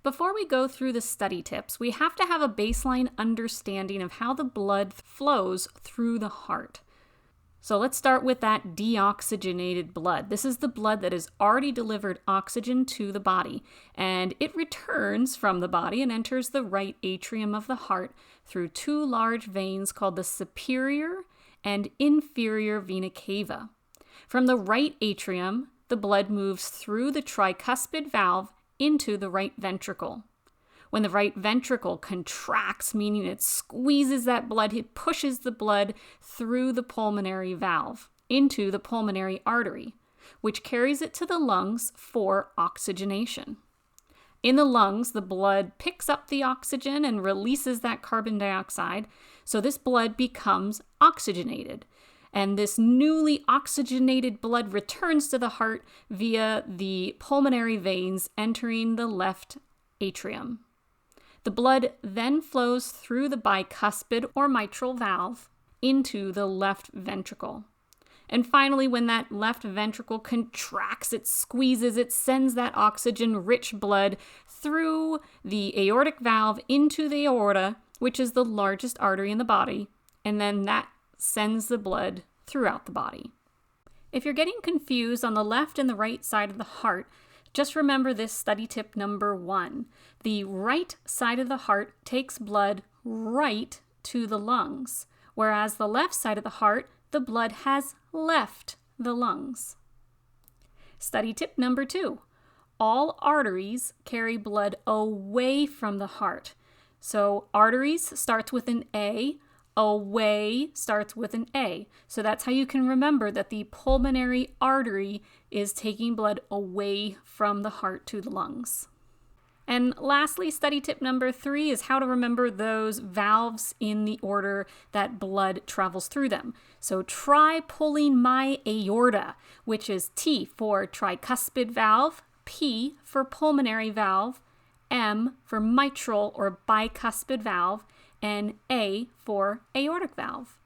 Before we go through the study tips, we have to have a baseline understanding of how the blood flows through the heart. So let's start with that deoxygenated blood. This is the blood that has already delivered oxygen to the body, and it returns from the body and enters the right atrium of the heart through two large veins called the superior and inferior vena cava. From the right atrium, the blood moves through the tricuspid valve into the right ventricle. When the right ventricle contracts, meaning it squeezes that blood, it pushes the blood through the pulmonary valve into the pulmonary artery, which carries it to the lungs for oxygenation. In the lungs, the blood picks up the oxygen and releases that carbon dioxide, so this blood becomes oxygenated. And this newly oxygenated blood returns to the heart via the pulmonary veins entering the left atrium. The blood then flows through the bicuspid or mitral valve into the left ventricle. And finally, when that left ventricle contracts, it squeezes, it sends that oxygen-rich blood through the aortic valve into the aorta, which is the largest artery in the body, and then that sends the blood throughout the body. If you're getting confused on the left and the right side of the heart, just remember this study tip number 1. The right side of the heart takes blood right to the lungs, whereas the left side of the heart, the blood has left the lungs. Study tip number 2. All arteries carry blood away from the heart. So arteries starts with an A, away starts with an A. So that's how you can remember that the pulmonary artery is taking blood away from the heart to the lungs. And lastly, study tip number 3 is how to remember those valves in the order that blood travels through them. So try pulling my aorta, which is T for tricuspid valve, P for pulmonary valve, M for mitral or bicuspid valve, and A for aortic valve.